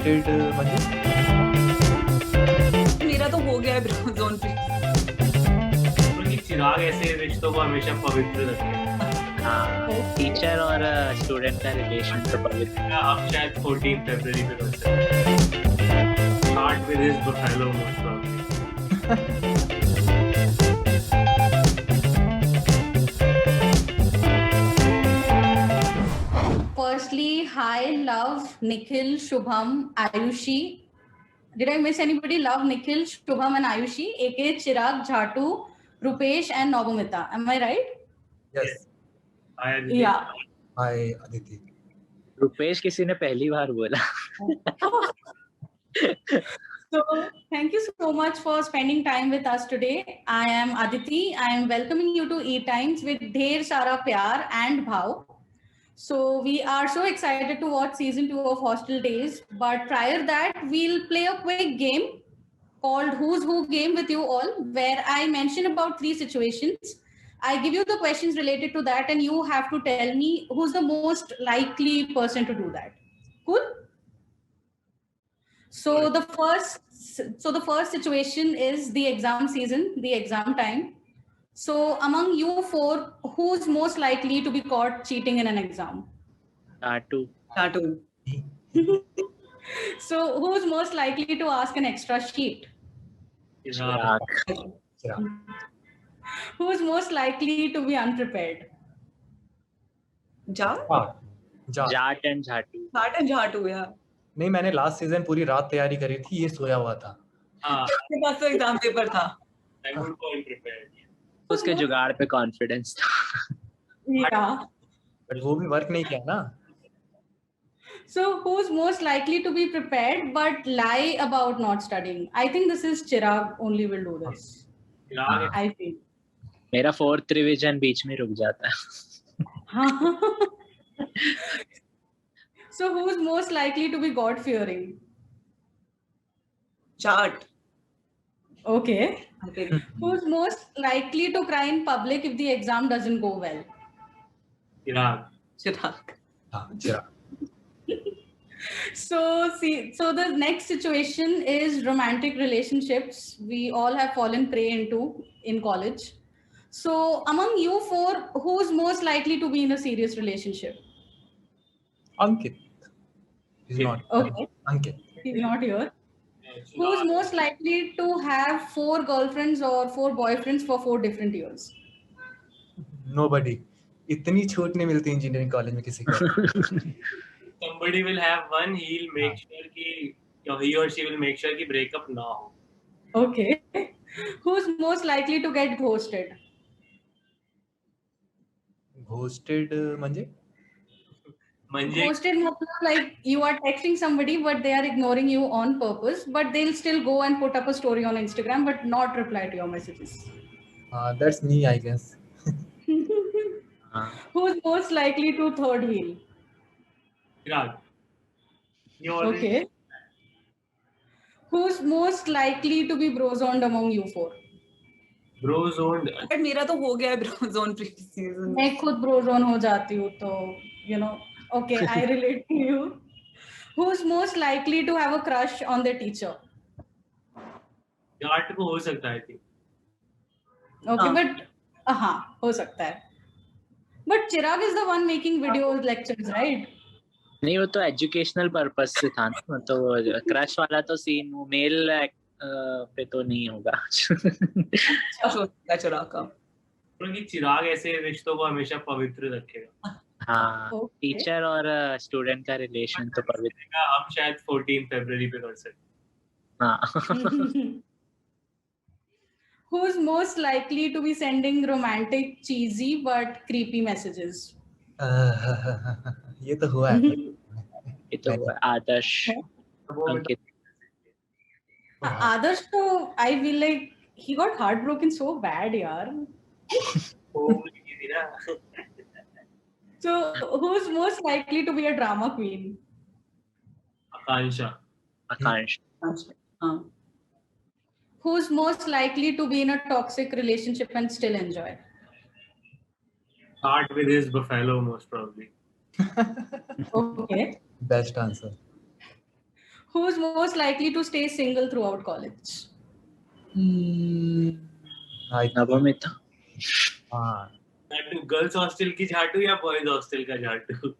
Ghosted म्हणजे मेरा तो हो गया है ब्रो जोन पे। क्योंकि चिराग ऐसे रिश्तों को हमेशा पवित्र रखे। हाँ, टीचर और स्टूडेंट का रिलेशन तो पवित्र। अब शायद 14 फरवरी पे कर सकते। Start with his buffalo most probably. Firstly, hi, Love, Nikhil, Shubham, Ayushi. Did I miss anybody? Love, Nikhil, Shubham, and Ayushi, aka Chirag, Jhatu, Rupesh, and Navamita. Am I right? Yes Hi, Aditi. Yeah. हाय अदिति रुपेश किसी ने पहली बार बोला। So, thank you so much for spending time with us today. I am Aditi. I am welcoming you to E-Times with Dher Sara Pyar and Bhav. So, we are so excited to watch season 2 of Hostel Days. But prior that, we'll play a quick game called Who's Who game with you all, where I mention about 3 situations. I give you the questions related to that, and you have to tell me who's the most likely person to do that. Cool? So the first situation is the exam season, the exam time. So among you 4, who's most likely to be caught cheating in an exam? टाटू। Cartoon. So who's most likely to ask an extra sheet? Chirag. Chirag Who's most likely to be unprepared? जा जा Jat and झाटू। Jat and झाटू यार। नहीं मैंने last season पूरी रात तैयारी करी थी ये सोया हुआ था हाँ, मेरे पास तो एग्जाम पेपर था। I would go unprepared. उसके जुगाड़ पे कॉन्फिडेंस था। Yeah. बट वो भी वर्क नहीं किया ना So who's most likely to be prepared but lie about not studying? I think this is Chirag only will do this. Chirag I feel. मेरा 4th रिवीजन बीच में रुक जाता है। So who's most likely to be God fearing? Chaat. Okay. Who's most likely to cry in public if the exam doesn't go well? चिराग चिराग। हाँ चिराग So the next situation is romantic relationships. We all have fallen prey into in college. So among you 4, who's most likely to be in a serious relationship? Ankit is not Okay. Ankit He's not here. Who's most likely to have 4 girlfriends or 4 boyfriends for 4 different years? Nobody इतनी छूट नहीं मिलती engineering college में किसी को somebody will have one, he'll make sure कि he or she will make sure कि breakup ना हो. Okay. Who's most likely to get ghosted? Ghosted म्हणजे म्हणजे Ghosted matlab like you are texting somebody but they are ignoring you on purpose, but they'll still go and put up a story on Instagram but not reply to your messages. That's me I guess हाँ। Who's most likely to third wheel? Chirag. You already Okay. Who's most likely to be bro-zoned among you 4? bro zoned. But मेरा तो हो गया है bro zone previous season. मैं खुद bro-zone हो जाती हूँ तो you know. Okay, I relate to you. Who's most likely to have a crush on their teacher? Jat को हो सकता है थी. Okay, हाँ। but हो सकता है. But Chirag is the one making videos, lectures, right? नहीं वो तो एजुकेशनल पर्पस से था ना, तो क्रश वाला तो सीन वो मेल पे तो नहीं होगा। अच्छा सोचता है चिराग का। क्योंकि चिराग ऐसे रिश्तों को हमेशा पवित्र रखेगा. हाँ, Okay. टीचर और स्टूडेंट का रिलेशन तो पवित्र। हम शायद 14 फरवरी पे कर सकते. हाँ। Who's most likely to be sending romantic, cheesy but creepy messages? ये तो हुआ है ये तो आदर्श, अंकित। Adarsh, so I feel like he got heartbroken so bad, yaar. So who's most likely to be a drama queen? आकांक्षा. आकांश। हाँ। Who's most likely to be in a toxic relationship and still enjoy? Start with his buffalo most probably. Okay. Best answer Who's most likely to stay single throughout college? Navmita. हाँ. झाटू girls hostel की झाटू या boys hostel का झाटू?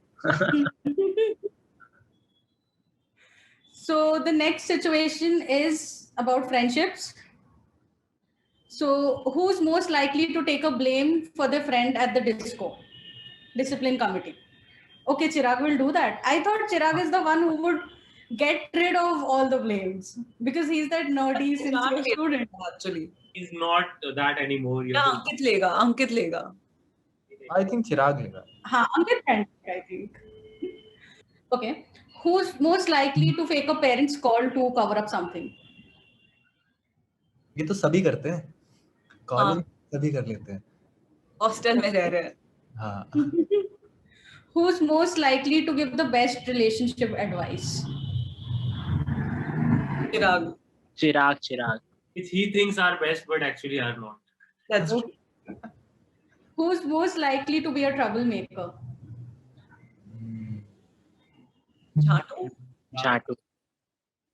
So the next situation is about friendships. So who's most likely to take a blame for their friend at the disco? Discipline committee. Okay, Chirag will do that. I thought Chirag is the one who would get rid of all the blames because he's that nerdy, sincere student. Actually. He's not that anymore. You Yeah, know. Ankit lega. I think Chirag लेगा. हाँ, Ankit can, I think. Okay. Who's most likely to fake a parent's call to cover up something? ये तो सभी करते हैं. College सभी कर लेते हैं. Hostel में रह रहे हैं. हाँ. Who's most likely to give the best relationship advice? Chirag. Chirag. Which he thinks are best, but actually are not. That's true. Who's most likely to be a troublemaker? झाटू. झाटू.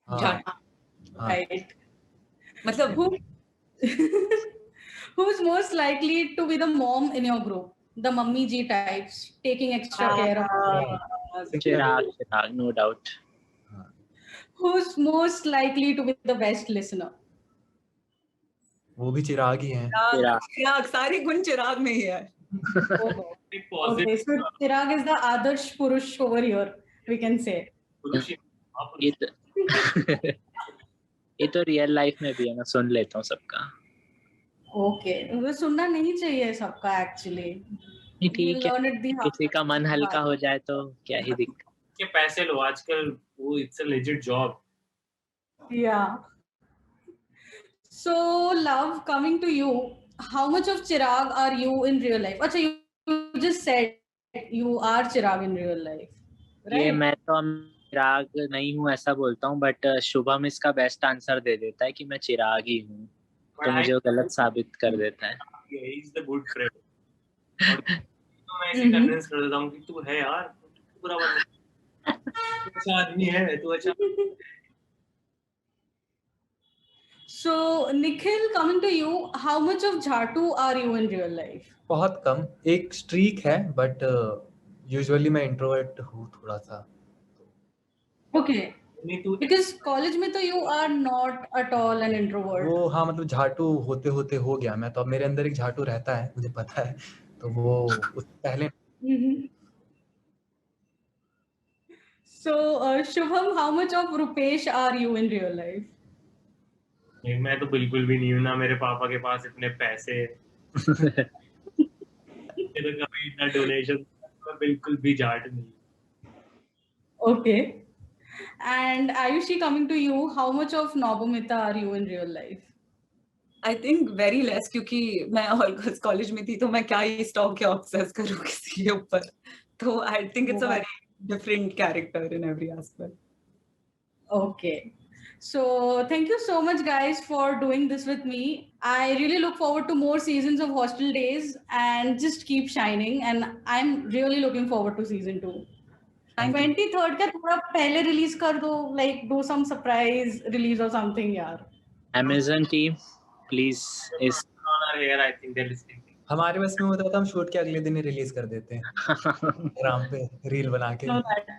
हाँ. झाटू. हाँ. Right. मतलब Who's most likely to be the mom in your group? The mummy G types, taking extra care of. Chirag, no doubt. Who's most likely to be the best listener? वो भी चिराग ही हैं. चिराग. सारे गुण चिराग में ही है. Like positive. Okay, so Chirag is the Adarsh Purush over here, we can say. ये तो real life में भी है, मैं सुन लेता हूँ सबका. Okay, वो सुनना नहीं चाहिए सबका actually. नहीं ठीक है, Learn it the hard किसी का मन हल्का हो जाए तो क्या ही दिक्कत. के पैसे लो आजकल वो it's a legit job. Yeah. So, Love, coming to you, how much of Chirag are you in real life? Acha, you just said you are Chirag in real life, ये right? मैं तो चिराग नहीं हूँ ऐसा बोलता हूँ, बट शुभम इसका best answer दे देता है कि मैं चिराग ही हूँ, तो मुझे वो गलत साबित कर देता है. Yeah, he's the good friend. तो मैं ऐसे कन्विंस कर देता हूँ कि तू है यार, तू बुरा बंदा, तू अच्छा आदमी है, तू अच्छा. So, Nikhil, coming to you, how much of Jhatu are you in real life? बहुत कम. एक स्ट्रीक है, बट यूजुअली मैं इंट्रोवर्ट हूँ थोड़ा सा. Okay, नहीं तू because college में तो you are not at all an introvert. वो हाँ मतलब झाटू होते होते हो गया. मैं तो अब मेरे अंदर एक झाटू रहता है, मुझे पता है. तो वो उस पहले. So, Shubham, how much of Rupesh are you in real life? नहीं, मैं तो बिल्कुल भी नहीं हूँ ना. मेरे पापा के पास इतने पैसे ये तो कभी इतना डोनेशन मैं बिल्कुल भी जाट नहीं. Okay. And Ayushi, coming to you, how much of Nobamita are you in real life? I think very less क्योंकि मैं all girls college में थी तो मैं क्या ही stalk या obsess करूँ किसी के ऊपर. तो I think it's a very different character in every aspect. Okay. So thank you so much guys for doing this with me. I really look forward to more seasons of Hostel Days and just keep shining, and I'm really looking forward to season 2. 23rd का थोड़ा पहले release कर दो, like do some surprise release or something यार. Amazon team, please. is On our hair, I think they're listening. हमारे बस में होता तो हम शूट के अगले दिन ही रिलीज कर देते हैं इंस्टाग्राम पे रील बना के. No, that's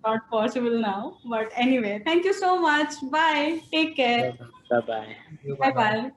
not possible now. But anyway, thank you so much. Bye. Take care. Bye bye. Bye bye.